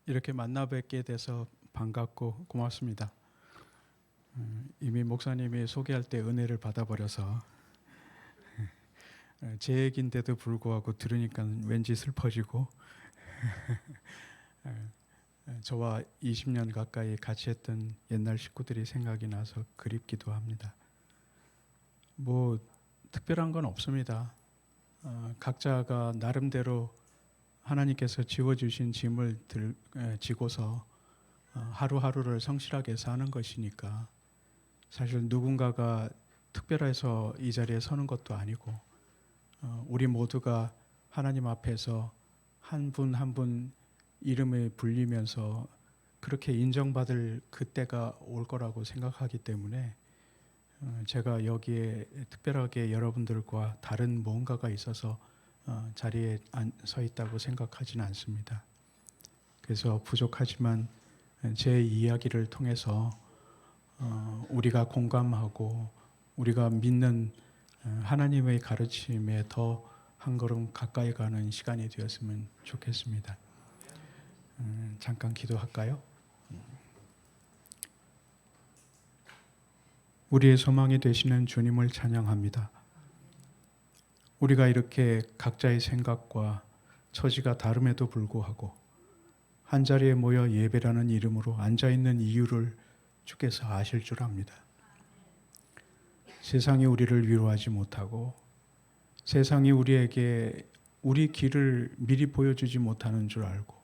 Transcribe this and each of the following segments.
이렇게 만나 뵙게 돼서 반갑고 고맙습니다. 이미 목사님이 소개할 때 은혜를 받아버려서 제 얘기인데도 불구하고 들으니까 왠지 슬퍼지고 저와 20년 가까이 같이 했던 옛날 식구들이 생각이 나서 그립기도 합니다. 뭐 특별한 건 없습니다. 각자가 나름대로 하나님께서 지워주신 짐을 지고서 하루하루를 성실하게 사는 것이니까 사실 누군가가 특별해서 이 자리에 서는 것도 아니고 우리 모두가 하나님 앞에서 한 분 한 분 이름을 불리면서 그렇게 인정받을 그때가 올 거라고 생각하기 때문에 제가 여기에 특별하게 여러분들과 다른 뭔가가 있어서 자리에 서 있다고 생각하지는 않습니다. 그래서 부족하지만 제 이야기를 통해서 우리가 공감하고 우리가 믿는 하나님의 가르침에 더 한 걸음 가까이 가는 시간이 되었으면 좋겠습니다. 잠깐 기도할까요? 우리의 소망이 되시는 주님을 찬양합니다. 우리가 이렇게 각자의 생각과 처지가 다름에도 불구하고 한자리에 모여 예배라는 이름으로 앉아있는 이유를 주께서 아실 줄 압니다. 세상이 우리를 위로하지 못하고 세상이 우리에게 우리 길을 미리 보여주지 못하는 줄 알고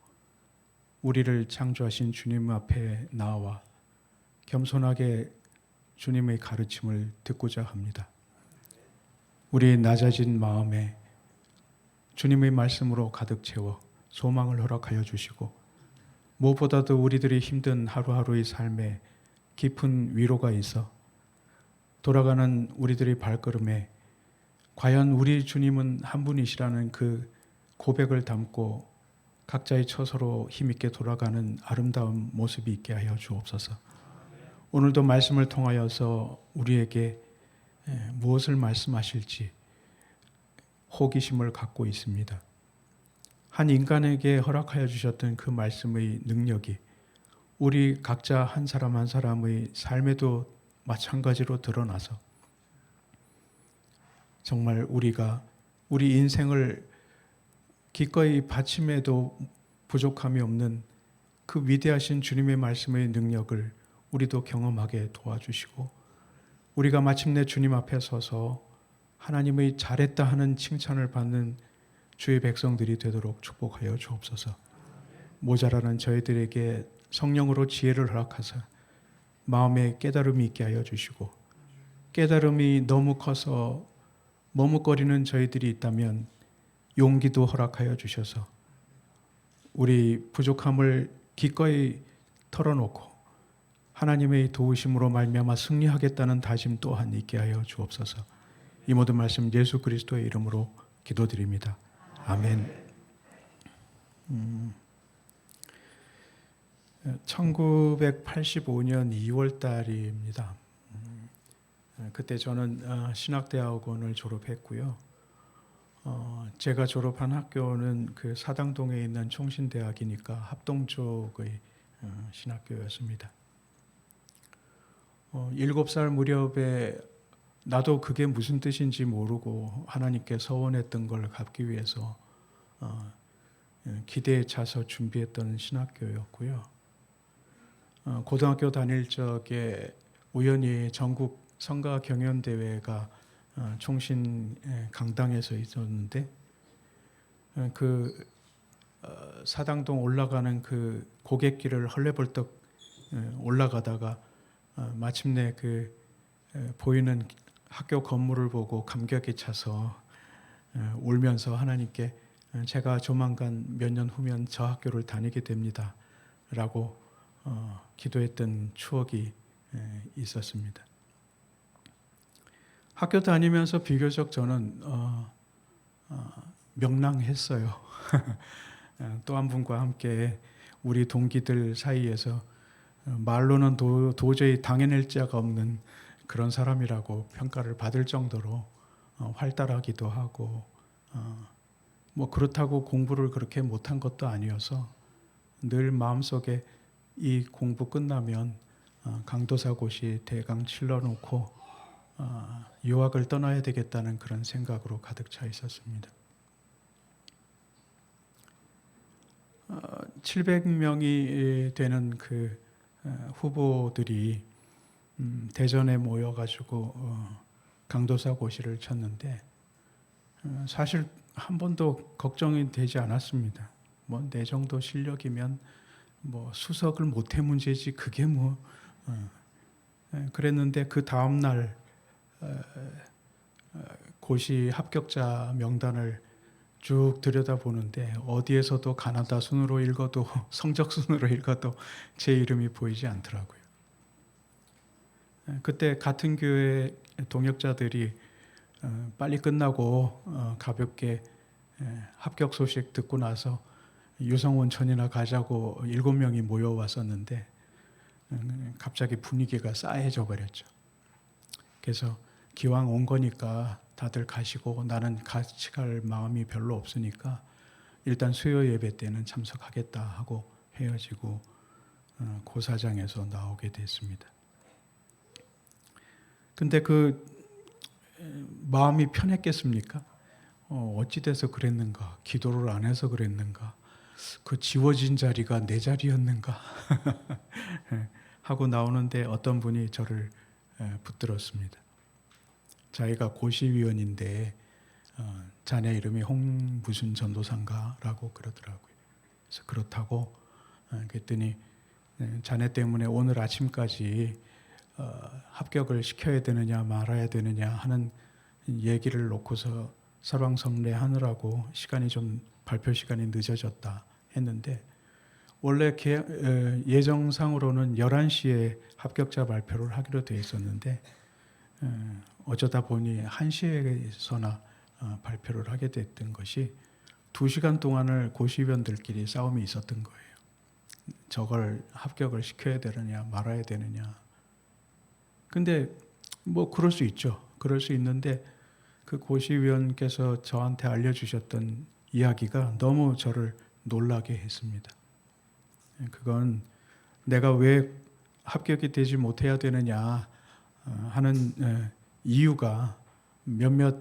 우리를 창조하신 주님 앞에 나와 겸손하게 주님의 가르침을 듣고자 합니다. 우리의 낮아진 마음에 주님의 말씀으로 가득 채워 소망을 허락하여 주시고 무엇보다도 우리들이 힘든 하루하루의 삶에 깊은 위로가 있어 돌아가는 우리들의 발걸음에 과연 우리 주님은 한 분이시라는 그 고백을 담고 각자의 처소로 힘있게 돌아가는 아름다운 모습이 있게 하여 주옵소서. 오늘도 말씀을 통하여서 우리에게 무엇을 말씀하실지 호기심을 갖고 있습니다. 한 인간에게 허락하여 주셨던 그 말씀의 능력이 우리 각자 한 사람 한 사람의 삶에도 마찬가지로 드러나서 정말 우리가 우리 인생을 기꺼이 바침에도 부족함이 없는 그 위대하신 주님의 말씀의 능력을 우리도 경험하게 도와주시고 우리가 마침내 주님 앞에 서서 하나님의 잘했다 하는 칭찬을 받는 주의 백성들이 되도록 축복하여 주옵소서. 모자라는 저희들에게 성령으로 지혜를 허락하사 마음에 깨달음이 있게 하여 주시고 깨달음이 너무 커서 머뭇거리는 저희들이 있다면 용기도 허락하여 주셔서 우리 부족함을 기꺼이 털어놓고 하나님의 도우심으로 말미암아 승리하겠다는 다짐 또한 있게 하여 주옵소서. 이 모든 말씀 예수 그리스도의 이름으로 기도드립니다. 아멘. 1985년 2월 달입니다. 그때 저는 신학대학원을 졸업했고요. 제가 졸업한 학교는 그 사당동에 있는 총신대학이니까 합동 쪽의 신학교였습니다. 7살 무렵에 나도 그게 무슨 뜻인지 모르고 하나님께 서원했던 걸 갚기 위해서 기대에 차서 준비했던 신학교였고요. 고등학교 다닐 적에 우연히 전국 성가 경연대회가 총신 강당에서 있었는데 그 사당동 올라가는 그 고갯길을 헐레벌떡 올라가다가 마침내 그 보이는 학교 건물을 보고 감격에 차서 울면서 하나님께 제가 조만간 몇 년 후면 저 학교를 다니게 됩니다 라고 기도했던 추억이 있었습니다. 학교 다니면서 비교적 저는 명랑했어요. 또 한 분과 함께 우리 동기들 사이에서 말로는 도저히 당해낼 자가 없는 그런 사람이라고 평가를 받을 정도로 활달하기도 하고 뭐 그렇다고 공부를 그렇게 못한 것도 아니어서 늘 마음속에 이 공부 끝나면 강도사고시 대강 칠러놓고 유학을 떠나야 되겠다는 그런 생각으로 가득 차 있었습니다. 700명이 되는 그 후보들이 대전에 모여가지고 강도사고시를 쳤는데 사실 한 번도 걱정이 되지 않았습니다. 뭐 내 정도 실력이면 뭐 수석을 못해 문제지 그게 뭐 그랬는데 그 다음 날 고시 합격자 명단을 쭉 들여다보는데 어디에서도 가나다 순으로 읽어도 성적 순으로 읽어도 제 이름이 보이지 않더라고요. 그때 같은 교회 동역자들이 빨리 끝나고 가볍게 합격 소식 듣고 나서 유성온천이나 가자고 7명이 모여왔었는데 갑자기 분위기가 싸해져 버렸죠. 그래서 기왕 온 거니까 다들 가시고 나는 같이 갈 마음이 별로 없으니까 일단 수요 예배 때는 참석하겠다 하고 헤어지고 고사장에서 나오게 됐습니다. 근데 그 마음이 편했겠습니까? 어찌 돼서 그랬는가? 기도를 안 해서 그랬는가? 그 지워진 자리가 내 자리였는가? 하고 나오는데 어떤 분이 저를 붙들었습니다. 자기가 고시위원인데 자네 이름이 홍 무슨 전도사인가라고 그러더라고요. 그래서 그렇다고 그랬더니 자네 때문에 오늘 아침까지 합격을 시켜야 되느냐 말아야 되느냐 하는 얘기를 놓고서 설왕설래 하느라고 시간이 좀 발표 시간이 늦어졌다 했는데 원래 예정상으로는 11시에 합격자 발표를 하기로 돼 있었는데 어쩌다 보니 1시에서나 발표를 하게 됐던 것이 2시간 동안을 고시위원들끼리 싸움이 있었던 거예요. 저걸 합격을 시켜야 되느냐 말아야 되느냐. 근데 뭐 그럴 수 있죠. 그럴 수 있는데 그 고시위원께서 저한테 알려주셨던 이야기가 너무 저를 놀라게 했습니다. 그건 내가 왜 합격이 되지 못해야 되느냐 하는 이유가 몇몇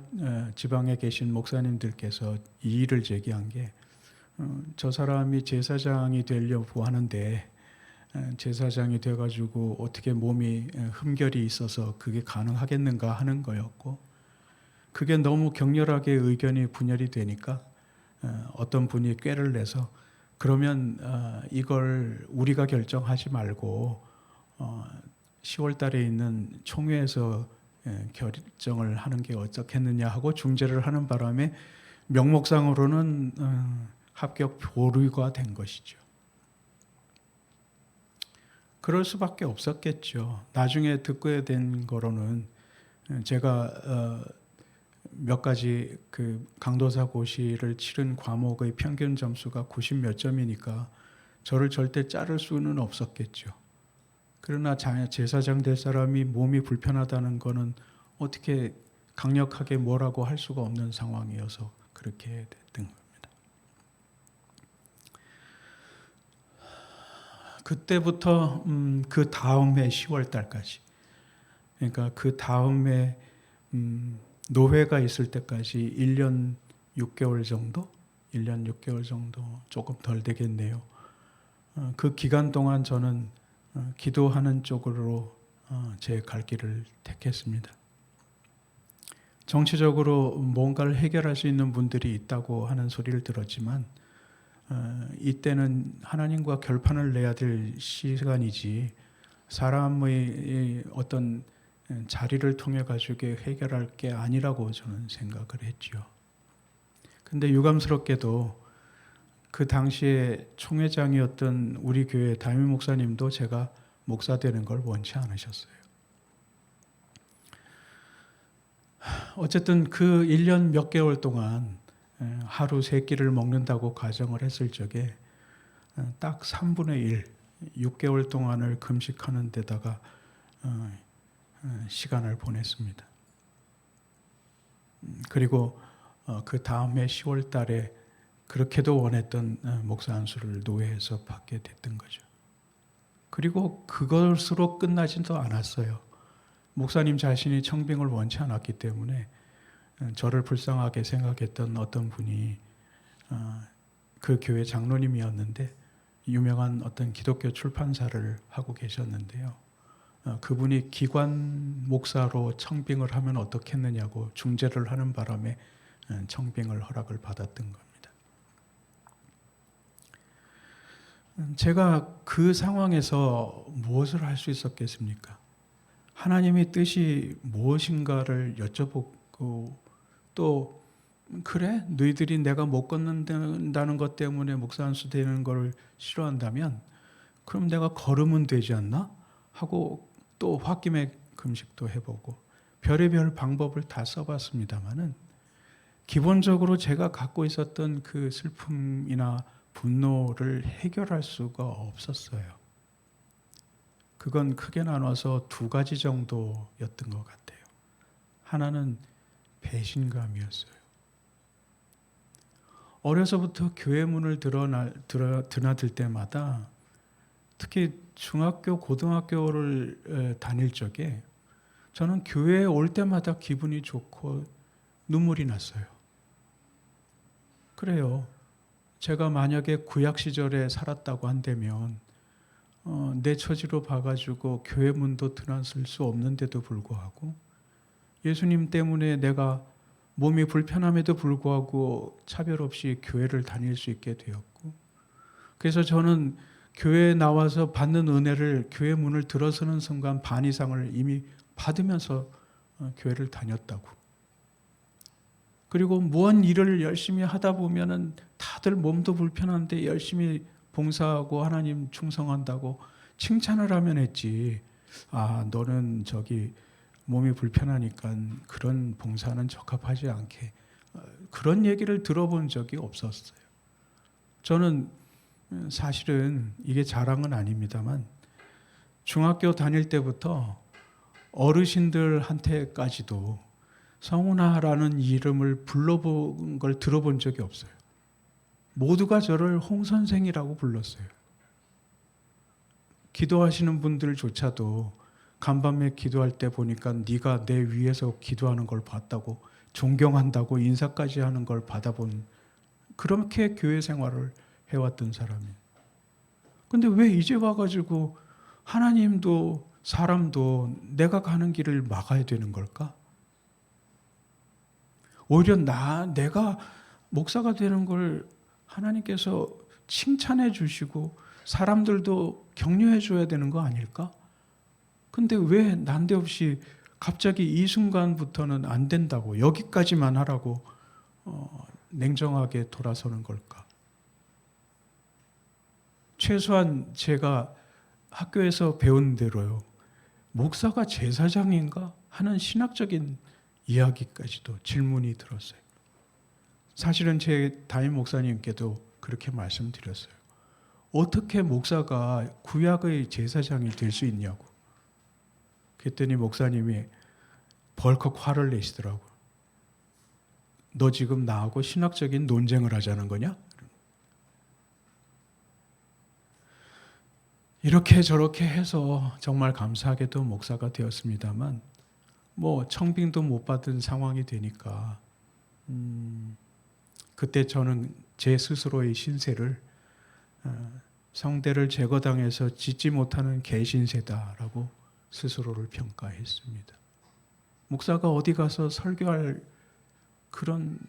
지방에 계신 목사님들께서 이의를 제기한 게 저 사람이 제사장이 되려고 하는데 제사장이 돼가지고 어떻게 몸이 흠결이 있어서 그게 가능하겠는가 하는 거였고 그게 너무 격렬하게 의견이 분열이 되니까 어떤 분이 꾀를 내서 그러면 이걸 우리가 결정하지 말고 10월 달에 있는 총회에서 결정을 하는 게 어떻겠느냐 하고 중재를 하는 바람에 명목상으로는 합격 보류가 된 것이죠. 그럴 수밖에 없었겠죠. 나중에 듣게 된 거로는 제가 몇 가지 그 강도사 고시를 치른 과목의 평균 점수가 90 몇 점이니까 저를 절대 자를 수는 없었겠죠. 그러나 제사장 될 사람이 몸이 불편하다는 거는 어떻게 강력하게 뭐라고 할 수가 없는 상황이어서 그렇게 됐던 겁니다. 그때부터 그 다음해 10월 달까지 그러니까 그 다음에 노회가 있을 때까지 1년 6개월 정도? 1년 6개월 정도 조금 덜 되겠네요. 그 기간 동안 저는 기도하는 쪽으로 제 갈 길을 택했습니다. 정치적으로 뭔가를 해결할 수 있는 분들이 있다고 하는 소리를 들었지만 이때는 하나님과 결판을 내야 될 시간이지 사람의 어떤 자리를 통해 가지고 해결할 게 아니라고 저는 생각을 했죠. 근데 유감스럽게도 그 당시에 총회장이었던 우리 교회 담임 목사님도 제가 목사 되는 걸 원치 않으셨어요. 어쨌든 그 1년 몇 개월 동안 하루 3끼를 먹는다고 가정을 했을 적에 딱 3분의 1, 6개월 동안을 금식하는 데다가 시간을 보냈습니다. 그리고 그 다음해 10월 달에 그렇게도 원했던 목사 안수를 노회에서 받게 됐던 거죠. 그리고 그것으로 끝나지도 않았어요. 목사님 자신이 청빙을 원치 않았기 때문에 저를 불쌍하게 생각했던 어떤 분이 그 교회 장로님이었는데 유명한 어떤 기독교 출판사를 하고 계셨는데요. 그분이 기관 목사로 청빙을 하면 어떻겠느냐고 중재를 하는 바람에 청빙을 허락을 받았던 겁니다. 제가 그 상황에서 무엇을 할 수 있었겠습니까? 하나님의 뜻이 무엇인가를 여쭤보고 또 그래? 너희들이 내가 못 걷는다는 것 때문에 목사 안수 되는 걸 싫어한다면 그럼 내가 걸으면 되지 않나? 하고 또 홧김에 금식도 해보고 별의별 방법을 다 써봤습니다마는 기본적으로 제가 갖고 있었던 그 슬픔이나 분노를 해결할 수가 없었어요. 그건 크게 나눠서 두 가지 정도였던 것 같아요. 하나는 배신감이었어요. 어려서부터 교회 문을 드나들 때마다 특히 중학교, 고등학교를 다닐 적에 저는 교회에 올 때마다 기분이 좋고 눈물이 났어요. 그래요. 제가 만약에 구약 시절에 살았다고 한다면 내 처지로 봐가지고 교회 문도 드나들 수 없는데도 불구하고 예수님 때문에 내가 몸이 불편함에도 불구하고 차별 없이 교회를 다닐 수 있게 되었고 그래서 저는 교회에 나와서 받는 은혜를 교회 문을 들어서는 순간 반 이상을 이미 받으면서 교회를 다녔다고. 그리고 무언 일을 열심히 하다 보면은 다들 몸도 불편한데 열심히 봉사하고 하나님 충성한다고 칭찬을 하면 했지. 아, 너는 저기 몸이 불편하니까 그런 봉사는 적합하지 않게. 그런 얘기를 들어본 적이 없었어요. 저는 사실은 이게 자랑은 아닙니다만 중학교 다닐 때부터 어르신들한테까지도 성훈아라는 이름을 불러본 걸 들어본 적이 없어요. 모두가 저를 홍 선생이라고 불렀어요. 기도하시는 분들조차도 간밤에 기도할 때 보니까 네가 내 위에서 기도하는 걸 봤다고 존경한다고 인사까지 하는 걸 받아본 그렇게 교회 생활을 해왔던 사람이에요. 근데 왜 이제 와가지고 하나님도 사람도 내가 가는 길을 막아야 되는 걸까? 오히려 내가 목사가 되는 걸 하나님께서 칭찬해 주시고 사람들도 격려해 줘야 되는 거 아닐까? 근데 왜 난데없이 갑자기 이 순간부터는 안 된다고 여기까지만 하라고 냉정하게 돌아서는 걸까? 최소한 제가 학교에서 배운 대로요. 목사가 제사장인가 하는 신학적인 이야기까지도 질문이 들었어요. 사실은 제 담임 목사님께도 그렇게 말씀드렸어요. 어떻게 목사가 구약의 제사장이 될 수 있냐고. 그랬더니 목사님이 벌컥 화를 내시더라고요. 너 지금 나하고 신학적인 논쟁을 하자는 거냐? 이렇게 저렇게 해서 정말 감사하게도 목사가 되었습니다만 청빙도 못 받은 상황이 되니까 그때 저는 제 스스로의 신세를 성대를 제거당해서 짓지 못하는 개신세다라고 스스로를 평가했습니다. 목사가 어디 가서 설교할 그런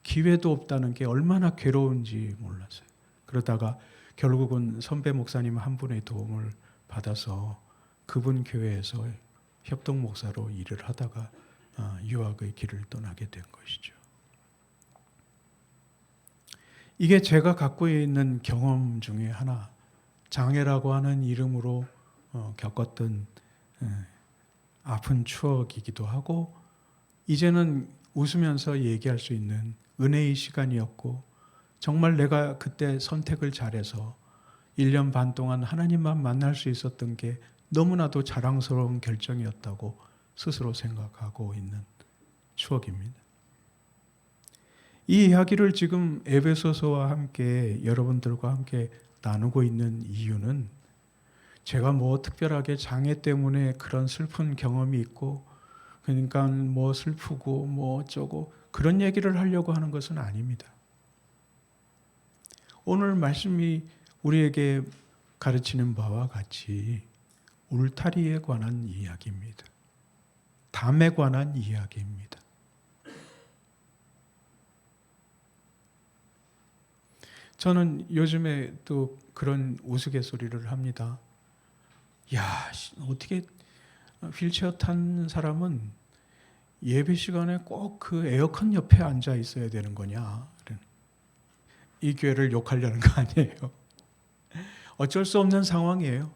기회도 없다는 게 얼마나 괴로운지 몰랐어요. 그러다가 결국은 선배 목사님 한 분의 도움을 받아서 그분 교회에서 협동 목사로 일을 하다가 유학의 길을 떠나게 된 것이죠. 이게 제가 갖고 있는 경험 중에 하나, 장애라고 하는 이름으로 겪었던 아픈 추억이기도 하고 이제는 웃으면서 얘기할 수 있는 은혜의 시간이었고 정말 내가 그때 선택을 잘해서 1년 반 동안 하나님만 만날 수 있었던 게 너무나도 자랑스러운 결정이었다고 스스로 생각하고 있는 추억입니다. 이 이야기를 지금 에베소서와 함께 여러분들과 함께 나누고 있는 이유는 제가 뭐 특별하게 장애 때문에 그런 슬픈 경험이 있고 그러니까 뭐 슬프고 뭐 어쩌고 그런 얘기를 하려고 하는 것은 아닙니다. 오늘 말씀이 우리에게 가르치는 바와 같이 울타리에 관한 이야기입니다. 담에 관한 이야기입니다. 저는 요즘에 또 그런 우스갯소리를 합니다. 야, 어떻게 휠체어 탄 사람은 예배 시간에 꼭 그 에어컨 옆에 앉아 있어야 되는 거냐? 이 교회를 욕하려는 거 아니에요. 어쩔 수 없는 상황이에요.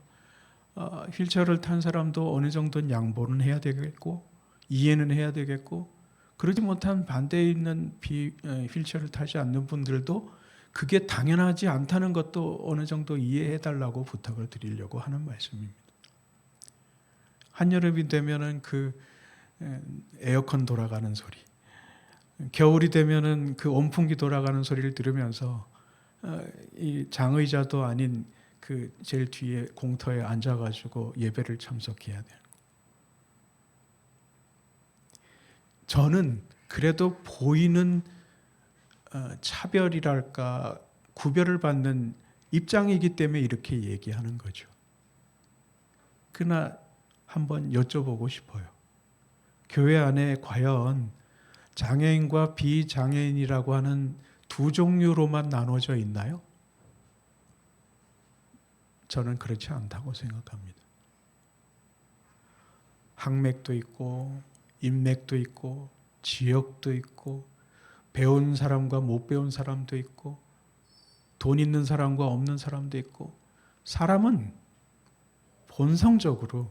휠체어를 탄 사람도 어느 정도는 양보는 해야 되겠고 이해는 해야 되겠고 그러지 못한 반대에 있는 휠체어를 타지 않는 분들도 그게 당연하지 않다는 것도 어느 정도 이해해 달라고 부탁을 드리려고 하는 말씀입니다. 한여름이 되면은 그 에어컨 돌아가는 소리, 겨울이 되면은 그 온풍기 돌아가는 소리를 들으면서 이 장의자도 아닌 그 제일 뒤에 공터에 앉아가지고 예배를 참석해야 돼요. 저는 그래도 보이는 차별이랄까 구별을 받는 입장이기 때문에 이렇게 얘기하는 거죠. 그러나 한번 여쭤보고 싶어요. 교회 안에 과연 장애인과 비장애인이라고 하는 두 종류로만 나눠져 있나요? 저는 그렇지 않다고 생각합니다. 학맥도 있고 인맥도 있고 지역도 있고 배운 사람과 못 배운 사람도 있고 돈 있는 사람과 없는 사람도 있고 사람은 본성적으로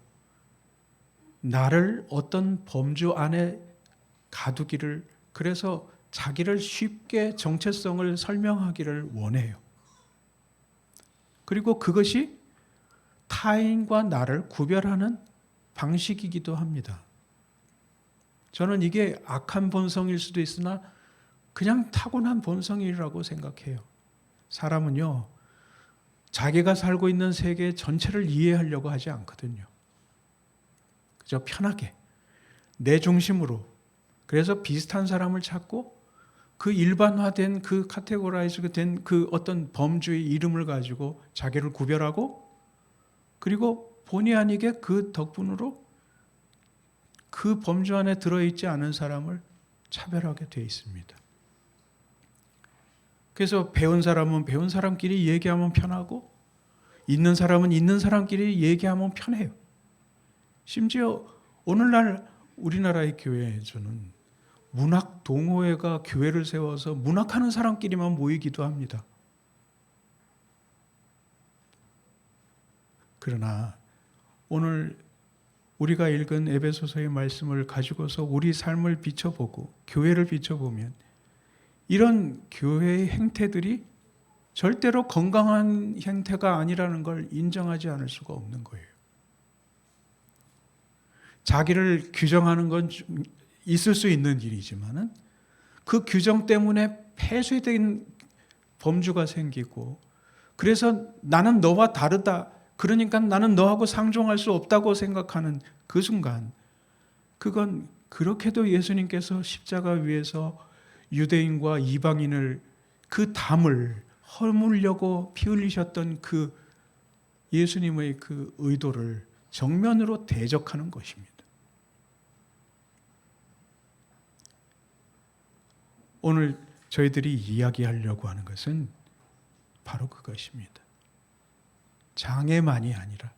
나를 어떤 범주 안에 가두기를 그래서 자기를 쉽게 정체성을 설명하기를 원해요. 그리고 그것이 타인과 나를 구별하는 방식이기도 합니다. 저는 이게 악한 본성일 수도 있으나 그냥 타고난 본성이라고 생각해요. 사람은요, 자기가 살고 있는 세계 전체를 이해하려고 하지 않거든요. 그저 편하게, 내 중심으로. 그래서 비슷한 사람을 찾고 그 일반화된 그 카테고라이즈 된 그 어떤 범주의 이름을 가지고 자기를 구별하고 그리고 본의 아니게 그 덕분으로 그 범주 안에 들어있지 않은 사람을 차별하게 되어 있습니다. 그래서 배운 사람은 배운 사람끼리 얘기하면 편하고 있는 사람은 있는 사람끼리 얘기하면 편해요. 심지어 오늘날 우리나라의 교회에서는 문학 동호회가 교회를 세워서 문학하는 사람끼리만 모이기도 합니다. 그러나 오늘 우리가 읽은 에베소서의 말씀을 가지고서 우리 삶을 비춰보고 교회를 비춰보면 이런 교회의 행태들이 절대로 건강한 행태가 아니라는 걸 인정하지 않을 수가 없는 거예요. 자기를 규정하는 건 있을 수 있는 일이지만은 그 규정 때문에 폐쇄된 범주가 생기고 그래서 나는 너와 다르다. 그러니까 나는 너하고 상종할 수 없다고 생각하는 그 순간 그건 그렇게도 예수님께서 십자가 위에서 유대인과 이방인을 그 담을 허물려고 피 흘리셨던 그 예수님의 그 의도를 정면으로 대적하는 것입니다. 오늘 저희들이 이야기하려고 하는 것은 바로 그것입니다. 장애만이 아니라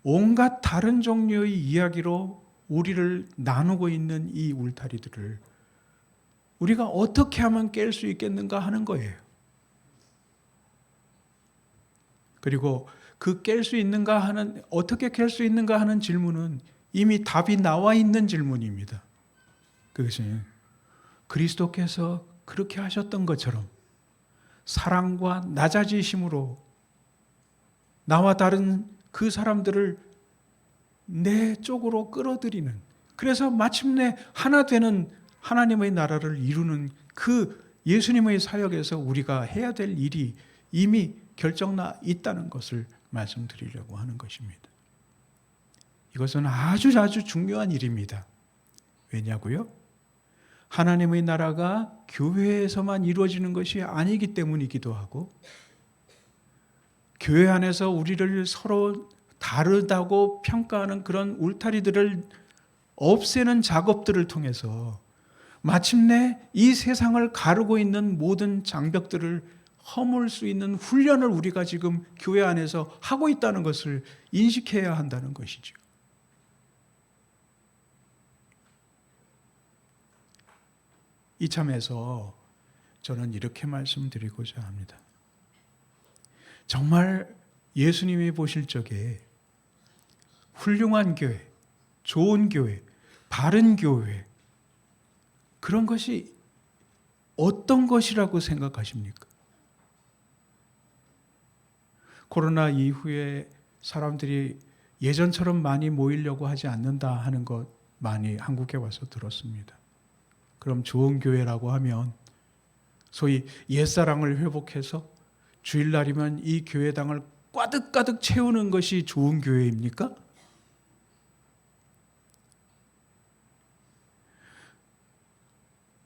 온갖 다른 종류의 이야기로 우리를 나누고 있는 이 울타리들을 우리가 어떻게 하면 깰 수 있겠는가 하는 거예요. 그리고 그 깰 수 있는가 하는, 어떻게 깰 수 있는가 하는 질문은 이미 답이 나와 있는 질문입니다. 그것은 그리스도께서 그렇게 하셨던 것처럼 사랑과 낮아지심으로 나와 다른 그 사람들을 내 쪽으로 끌어들이는, 그래서 마침내 하나 되는 하나님의 나라를 이루는 그 예수님의 사역에서 우리가 해야 될 일이 이미 결정나 있다는 것을 말씀드리려고 하는 것입니다. 이것은 아주 중요한 일입니다. 왜냐고요? 하나님의 나라가 교회에서만 이루어지는 것이 아니기 때문이기도 하고, 교회 안에서 우리를 서로 다르다고 평가하는 그런 울타리들을 없애는 작업들을 통해서 마침내 이 세상을 가르고 있는 모든 장벽들을 허물 수 있는 훈련을 우리가 지금 교회 안에서 하고 있다는 것을 인식해야 한다는 것이죠. 이참에서 저는 이렇게 말씀드리고자 합니다. 정말 예수님이 보실 적에 훌륭한 교회, 좋은 교회, 바른 교회, 그런 것이 어떤 것이라고 생각하십니까? 코로나 이후에 사람들이 예전처럼 많이 모이려고 하지 않는다 하는 것 많이 한국에 와서 들었습니다. 그럼 좋은 교회라고 하면 소위 옛사랑을 회복해서 주일날이면 이 교회당을 가득 채우는 것이 좋은 교회입니까?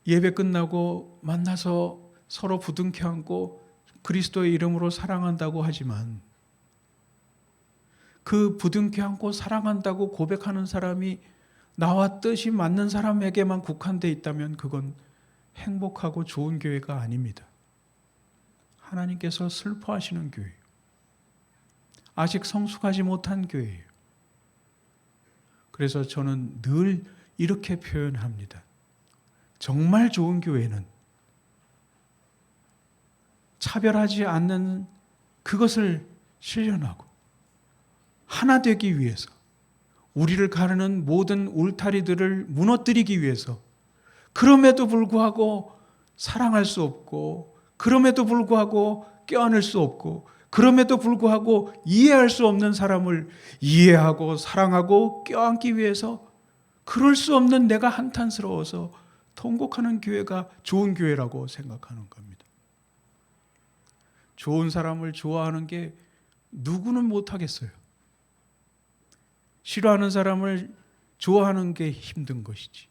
예배 끝나고 만나서 서로 부둥켜 안고 그리스도의 이름으로 사랑한다고 하지만 그 부둥켜 안고 사랑한다고 고백하는 사람이 나와 뜻이 맞는 사람에게만 국한되어 있다면 그건 행복하고 좋은 교회가 아닙니다. 하나님께서 슬퍼하시는 교회예요. 아직 성숙하지 못한 교회예요. 그래서 저는 늘 이렇게 표현합니다. 정말 좋은 교회는 차별하지 않는 그것을 실현하고 하나 되기 위해서 우리를 가르는 모든 울타리들을 무너뜨리기 위해서 그럼에도 불구하고 사랑할 수 없고 그럼에도 불구하고 껴안을 수 없고 그럼에도 불구하고 이해할 수 없는 사람을 이해하고 사랑하고 껴안기 위해서 그럴 수 없는 내가 한탄스러워서 통곡하는 교회가 좋은 교회라고 생각하는 겁니다. 좋은 사람을 좋아하는 게 누구는 못하겠어요. 싫어하는 사람을 좋아하는 게 힘든 것이지.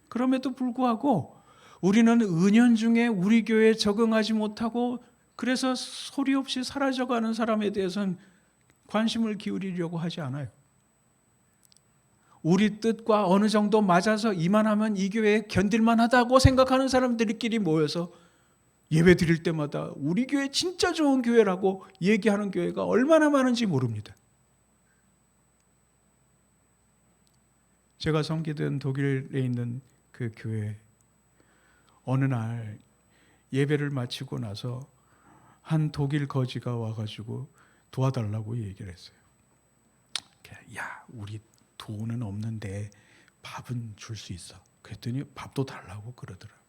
그럼에도 불구하고 우리는 은연중에 우리 교회에 적응하지 못하고 그래서 소리 없이 사라져가는 사람에 대해서는 관심을 기울이려고 하지 않아요. 우리 뜻과 어느 정도 맞아서 이만하면 이 교회에 견딜만 하다고 생각하는 사람들끼리 모여서 예배 드릴 때마다 우리 교회 진짜 좋은 교회라고 얘기하는 교회가 얼마나 많은지 모릅니다. 제가 섬기던 독일에 있는 그 교회, 어느 날 예배를 마치고 나서 한 독일 거지가 와가지고 도와달라고 얘기를 했어요. 야, 우리 돈은 없는데 밥은 줄 수 있어. 그랬더니 밥도 달라고 그러더라고요.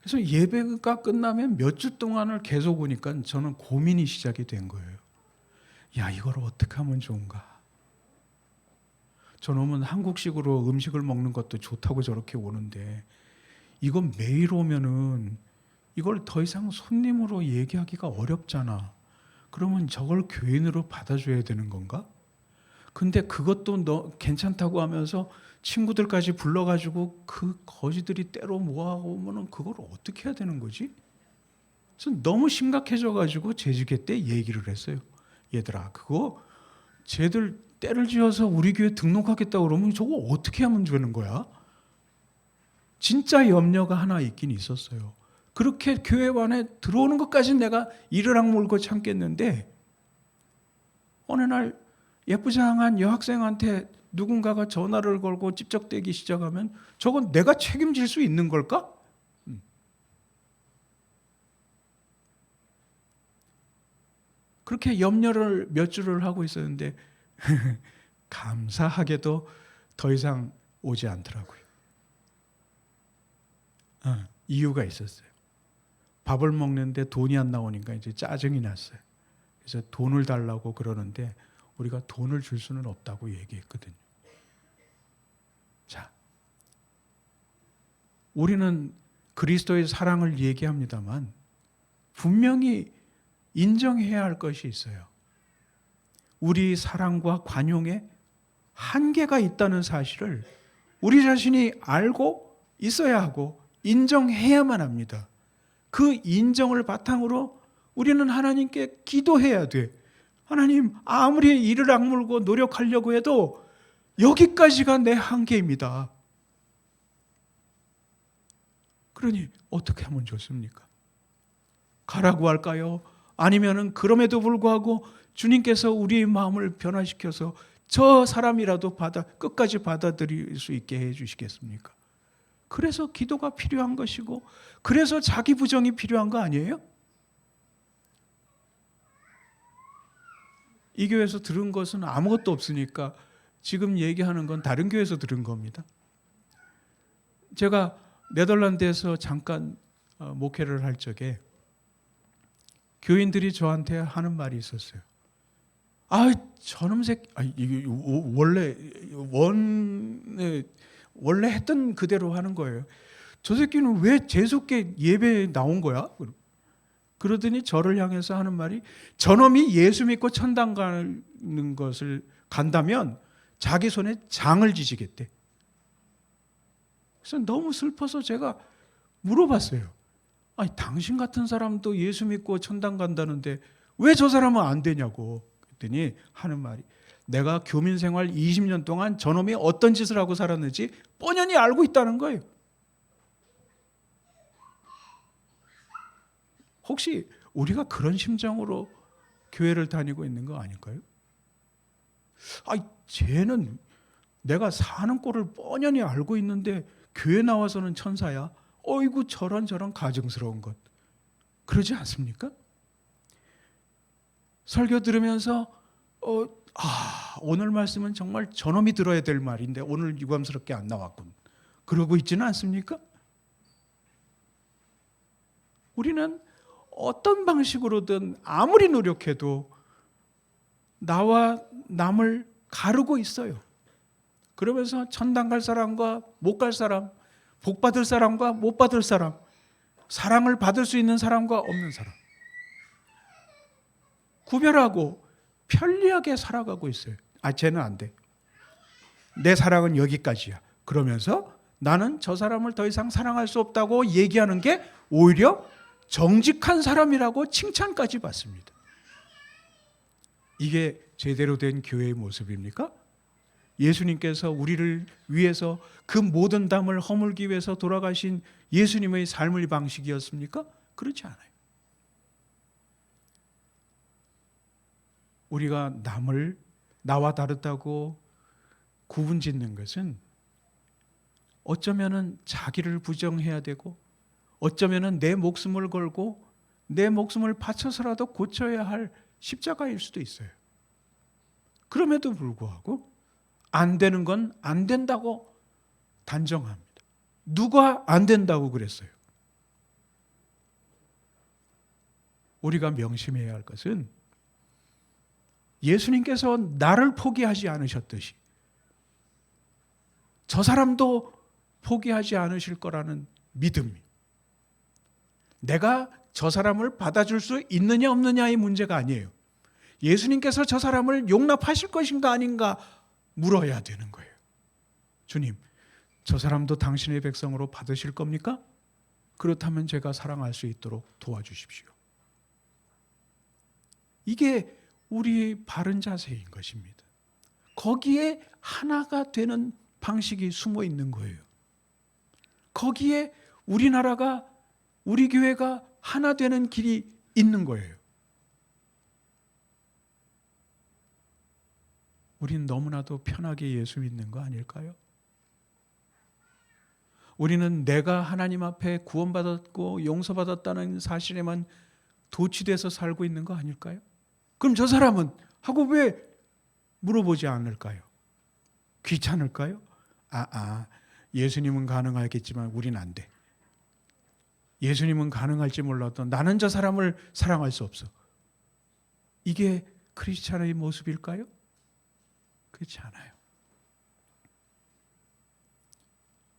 그래서 예배가 끝나면 몇 주 동안을 계속 오니까 저는 고민이 시작이 된 거예요. 야, 이걸 어떻게 하면 좋은가? 저놈은 한국식으로 음식을 먹는 것도 좋다고 저렇게 오는데 이건 매일 오면은 이걸 더 이상 손님으로 얘기하기가 어렵잖아. 그러면 저걸 교인으로 받아줘야 되는 건가? 근데 그것도 너 괜찮다고 하면서 친구들까지 불러가지고 그 거지들이 때로 모아오면은 그걸 어떻게 해야 되는 거지? 그래서 너무 심각해져가지고 재직회 때 얘기를 했어요. 얘들아, 그거 쟤들 때를 지어서 우리 교회 등록하겠다고 그러면 저거 어떻게 하면 되는 거야? 진짜 염려가 하나 있긴 있었어요. 그렇게 교회 안에 들어오는 것까지 내가 이를 악물고 참겠는데 어느 날 예쁘장한 여학생한테 누군가가 전화를 걸고 찝적대기 시작하면 저건 내가 책임질 수 있는 걸까? 그렇게 염려를 몇 주를 하고 있었는데 감사하게도 더 이상 오지 않더라고요. 이유가 있었어요. 밥을 먹는데 돈이 안 나오니까 이제 짜증이 났어요. 그래서 돈을 달라고 그러는데 우리가 돈을 줄 수는 없다고 얘기했거든요. 자, 우리는 그리스도의 사랑을 얘기합니다만 분명히 인정해야 할 것이 있어요. 우리 사랑과 관용에 한계가 있다는 사실을 우리 자신이 알고 있어야 하고 인정해야만 합니다. 그 인정을 바탕으로 우리는 하나님께 기도해야 돼. 하나님, 아무리 이를 악물고 노력하려고 해도 여기까지가 내 한계입니다. 그러니 어떻게 하면 좋습니까? 가라고 할까요? 아니면은 그럼에도 불구하고 주님께서 우리의 마음을 변화시켜서 저 사람이라도 끝까지 받아들일 수 있게 해 주시겠습니까? 그래서 기도가 필요한 것이고, 그래서 자기 부정이 필요한 거 아니에요? 이 교회에서 들은 것은 아무것도 없으니까 지금 얘기하는 건 다른 교회에서 들은 겁니다. 제가 네덜란드에서 잠깐 목회를 할 적에 교인들이 저한테 하는 말이 있었어요. 저놈 새끼, 이게 원래 했던 그대로 하는 거예요. 저 새끼는 왜 재수없게 예배에 나온 거야? 그러더니 저를 향해서 하는 말이, 저놈이 예수 믿고 천당 가는 것을 간다면 자기 손에 장을 지지겠대. 그래서 너무 슬퍼서 제가 물어봤어요. 당신 같은 사람도 예수 믿고 천당 간다는데 왜 저 사람은 안 되냐고. 그랬더니 하는 말이, 내가 교민 생활 20년 동안 저놈이 어떤 짓을 하고 살았는지 뻔히 알고 있다는 거예요. 혹시 우리가 그런 심정으로 교회를 다니고 있는 거 아닐까요? 쟤는 내가 사는 꼴을 뻔히 알고 있는데 교회 나와서는 천사야. 어이구 저런 가증스러운 것. 그러지 않습니까? 설교 들으면서 오늘 말씀은 정말 저놈이 들어야 될 말인데 오늘 유감스럽게 안 나왔군. 그러고 있지는 않습니까? 우리는 어떤 방식으로든 아무리 노력해도 나와 남을 가르고 있어요. 그러면서 천당 갈 사람과 못 갈 사람, 복 받을 사람과 못 받을 사람, 사랑을 받을 수 있는 사람과 없는 사람, 구별하고 편리하게 살아가고 있어요. 쟤는 안 돼. 내 사랑은 여기까지야. 그러면서 나는 저 사람을 더 이상 사랑할 수 없다고 얘기하는 게 오히려 정직한 사람이라고 칭찬까지 받습니다. 이게 제대로 된 교회의 모습입니까? 예수님께서 우리를 위해서 그 모든 담을 허물기 위해서 돌아가신 예수님의 삶의 방식이었습니까? 그렇지 않아요. 우리가 남을 나와 다르다고 구분짓는 것은 어쩌면은 자기를 부정해야 되고, 어쩌면은 내 목숨을 걸고 내 목숨을 바쳐서라도 고쳐야 할 십자가일 수도 있어요. 그럼에도 불구하고 안 되는 건 안 된다고 단정합니다. 누가 안 된다고 그랬어요? 우리가 명심해야 할 것은 예수님께서 나를 포기하지 않으셨듯이 저 사람도 포기하지 않으실 거라는 믿음이, 내가 저 사람을 받아줄 수 있느냐 없느냐의 문제가 아니에요. 예수님께서 저 사람을 용납하실 것인가 아닌가 물어야 되는 거예요. 주님, 저 사람도 당신의 백성으로 받으실 겁니까? 그렇다면 제가 사랑할 수 있도록 도와주십시오. 이게 우리 바른 자세인 것입니다. 거기에 하나가 되는 방식이 숨어 있는 거예요. 거기에 우리나라가, 우리 교회가 하나 되는 길이 있는 거예요. 우린 너무나도 편하게 예수 믿는 거 아닐까요? 우리는 내가 하나님 앞에 구원받았고 용서받았다는 사실에만 도취돼서 살고 있는 거 아닐까요? 그럼 저 사람은 하고 왜 물어보지 않을까요? 귀찮을까요? 예수님은 가능하겠지만 우린 안 돼. 예수님은 가능할지 몰라도 나는 저 사람을 사랑할 수 없어. 이게 크리스찬의 모습일까요? 그렇지 않아요.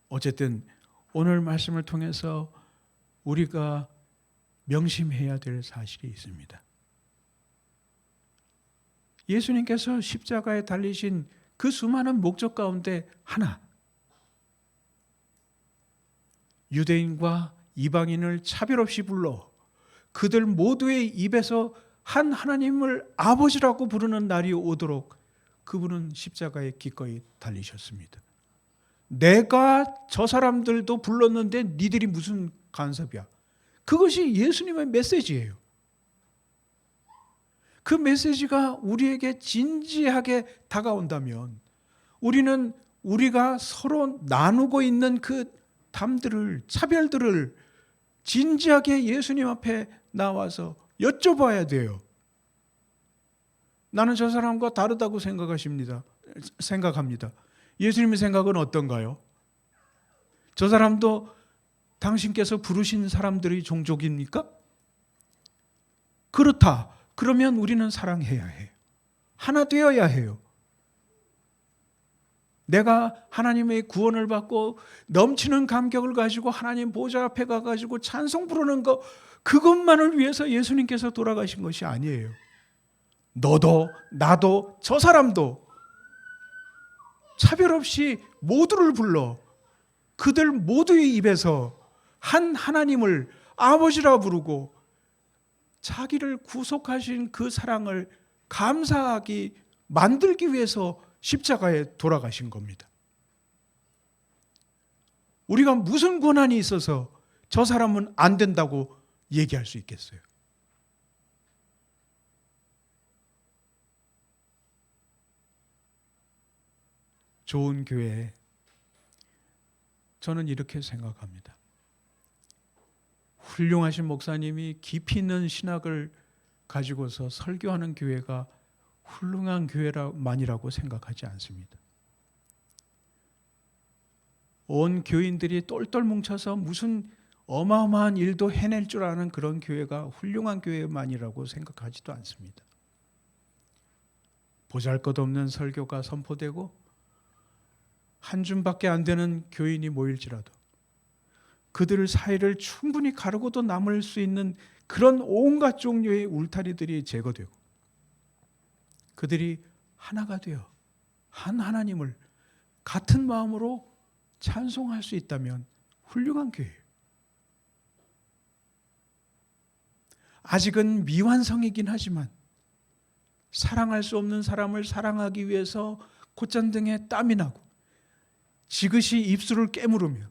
어쨌든 오늘 말씀을 통해서 우리가 명심해야 될 사실이 있습니다. 예수님께서 십자가에 달리신 그 수많은 목적 가운데 하나, 유대인과 이방인을 차별 없이 불러 그들 모두의 입에서 한 하나님을 아버지라고 부르는 날이 오도록 그분은 십자가에 기꺼이 달리셨습니다. 내가 저 사람들도 불렀는데 니들이 무슨 간섭이야? 그것이 예수님의 메시지예요. 그 메시지가 우리에게 진지하게 다가온다면 우리는 우리가 서로 나누고 있는 그 담들을, 차별들을 진지하게 예수님 앞에 나와서 여쭤봐야 돼요. 나는 저 사람과 다르다고 생각합니다. 예수님의 생각은 어떤가요? 저 사람도 당신께서 부르신 사람들의 종족입니까? 그렇다. 그러면 우리는 사랑해야 해요. 하나 되어야 해요. 내가 하나님의 구원을 받고 넘치는 감격을 가지고 하나님 보좌 앞에 가가지고 찬송 부르는 거, 그것만을 위해서 예수님께서 돌아가신 것이 아니에요. 너도 나도 저 사람도 차별 없이 모두를 불러 그들 모두의 입에서 한 하나님을 아버지라 부르고 자기를 구속하신 그 사랑을 감사하게 만들기 위해서 십자가에 돌아가신 겁니다. 우리가 무슨 권한이 있어서 저 사람은 안 된다고 얘기할 수 있겠어요? 좋은 교회, 저는 이렇게 생각합니다. 훌륭하신 목사님이 깊이 있는 신학을 가지고서 설교하는 교회가 훌륭한 교회만이라고 생각하지 않습니다. 온 교인들이 똘똘 뭉쳐서 무슨 어마어마한 일도 해낼 줄 아는 그런 교회가 훌륭한 교회만이라고 생각하지도 않습니다. 보잘것없는 설교가 선포되고 한 줌밖에 안 되는 교인이 모일지라도 그들 사이를 충분히 가르고도 남을 수 있는 그런 온갖 종류의 울타리들이 제거되고 그들이 하나가 되어 한 하나님을 같은 마음으로 찬송할 수 있다면 훌륭한 교회예요. 아직은 미완성이긴 하지만 사랑할 수 없는 사람을 사랑하기 위해서 콧잔등에 땀이 나고 지그시 입술을 깨물으며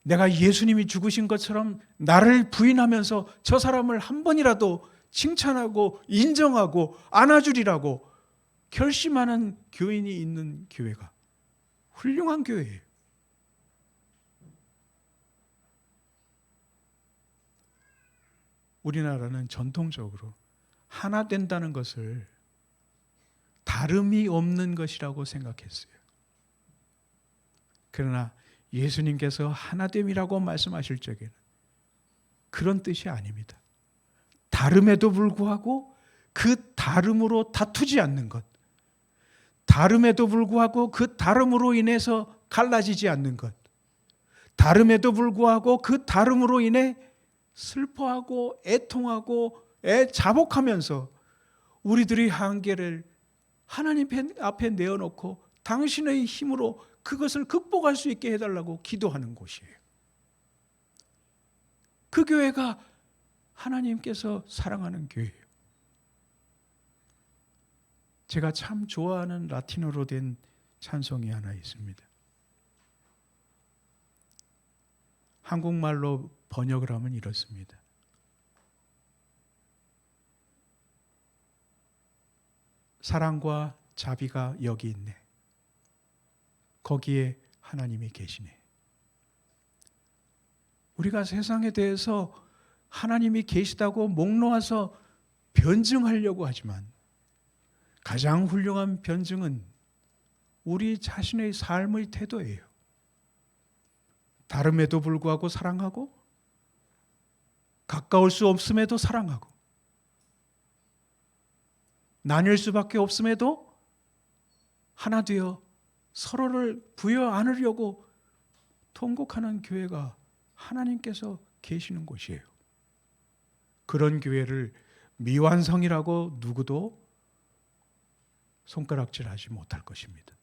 내가 예수님이 죽으신 것처럼 나를 부인하면서 저 사람을 한 번이라도 칭찬하고 인정하고 안아주리라고 결심하는 교인이 있는 교회가 훌륭한 교회예요. 우리나라는 전통적으로 하나 된다는 것을 다름이 없는 것이라고 생각했어요. 그러나 예수님께서 하나됨이라고 말씀하실 적에는 그런 뜻이 아닙니다. 다름에도 불구하고 그 다름으로 다투지 않는 것, 다름에도 불구하고 그 다름으로 인해서 갈라지지 않는 것, 다름에도 불구하고 그 다름으로 인해 슬퍼하고 애통하고 자복하면서 우리들의 한계를 하나님 앞에 내어놓고 당신의 힘으로 그것을 극복할 수 있게 해달라고 기도하는 곳이에요. 그 교회가 하나님께서 사랑하는 교회예요. 제가 참 좋아하는 라틴어로 된 찬송이 하나 있습니다. 한국말로 번역을 하면 이렇습니다. 사랑과 자비가 여기 있네. 거기에 하나님이 계시네. 우리가 세상에 대해서 하나님이 계시다고 목 놓아서 변증하려고 하지만 가장 훌륭한 변증은 우리 자신의 삶의 태도예요. 다름에도 불구하고 사랑하고 가까울 수 없음에도 사랑하고 나뉠 수밖에 없음에도 하나 되어 서로를 부여 안으려고 통곡하는 교회가 하나님께서 계시는 곳이에요. 그런 교회를 미완성이라고 누구도 손가락질하지 못할 것입니다.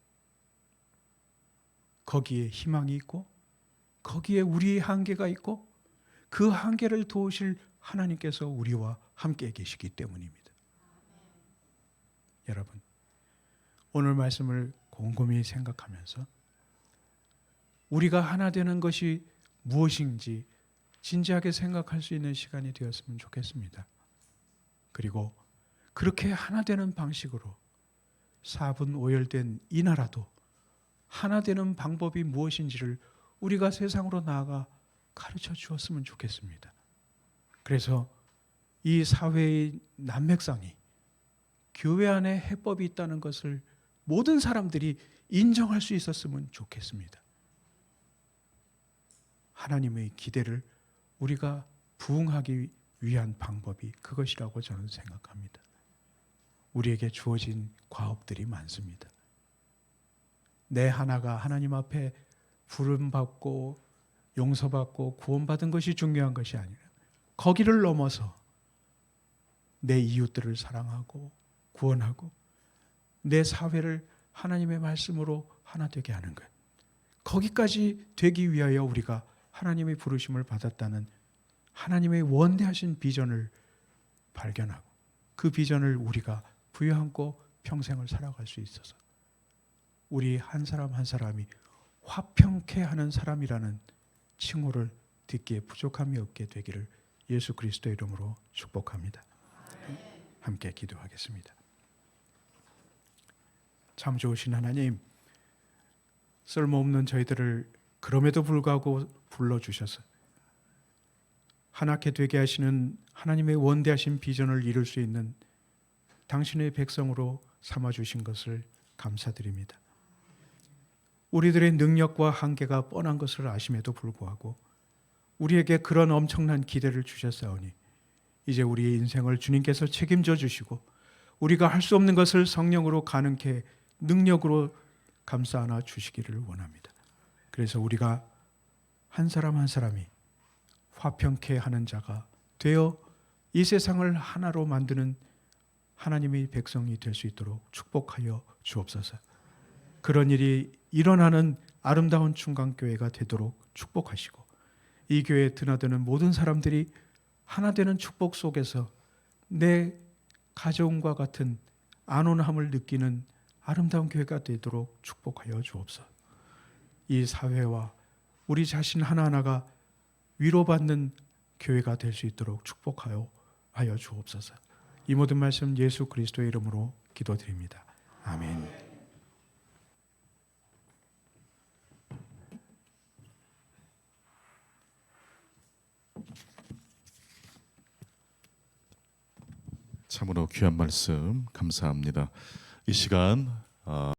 거기에 희망이 있고 거기에 우리의 한계가 있고 그 한계를 도우실 하나님께서 우리와 함께 계시기 때문입니다. 여러분, 오늘 말씀을 곰곰이 생각하면서 우리가 하나 되는 것이 무엇인지 진지하게 생각할 수 있는 시간이 되었으면 좋겠습니다. 그리고 그렇게 하나 되는 방식으로 4분 오열된 이 나라도 하나 되는 방법이 무엇인지를 우리가 세상으로 나아가 가르쳐 주었으면 좋겠습니다. 그래서 이 사회의 난맥상이 교회 안에 해법이 있다는 것을 모든 사람들이 인정할 수 있었으면 좋겠습니다. 하나님의 기대를 우리가 부응하기 위한 방법이 그것이라고 저는 생각합니다. 우리에게 주어진 과업들이 많습니다. 내 하나가 하나님 앞에 부름받고 용서받고 구원받은 것이 중요한 것이 아니라 거기를 넘어서 내 이웃들을 사랑하고 구원하고 내 사회를 하나님의 말씀으로 하나 되게 하는 것, 거기까지 되기 위하여 우리가 하나님의 부르심을 받았다는 하나님의 원대하신 비전을 발견하고 그 비전을 우리가 부여안고 평생을 살아갈 수 있어서 우리 한 사람 한 사람이 화평케 하는 사람이라는 칭호를 듣기에 부족함이 없게 되기를 예수 그리스도의 이름으로 축복합니다. 함께 기도하겠습니다. 참 좋으신 하나님, 쓸모없는 저희들을 그럼에도 불구하고 불러주셔서 하나께 되게 하시는 하나님의 원대하신 비전을 이룰 수 있는 당신의 백성으로 삼아주신 것을 감사드립니다. 우리들의 능력과 한계가 뻔한 것을 아심에도 불구하고 우리에게 그런 엄청난 기대를 주셨사오니 이제 우리의 인생을 주님께서 책임져 주시고 우리가 할 수 없는 것을 성령으로 가능케 능력으로 감싸 안아 주시기를 원합니다. 그래서 우리가 한 사람 한 사람이 화평케 하는 자가 되어 이 세상을 하나로 만드는 하나님의 백성이 될 수 있도록 축복하여 주옵소서. 그런 일이 일어나는 아름다운 충강교회가 되도록 축복하시고 이 교회에 드나드는 모든 사람들이 하나 되는 축복 속에서 내 가정과 같은 안온함을 느끼는 아름다운 교회가 되도록 축복하여 주옵소서. 이 사회와 우리 자신 하나하나가 위로받는 교회가 될 수 있도록 축복하여 주옵소서. 이 모든 말씀 예수 그리스도의 이름으로 기도드립니다. 아멘. 참으로 귀한 말씀 감사합니다. 이 시간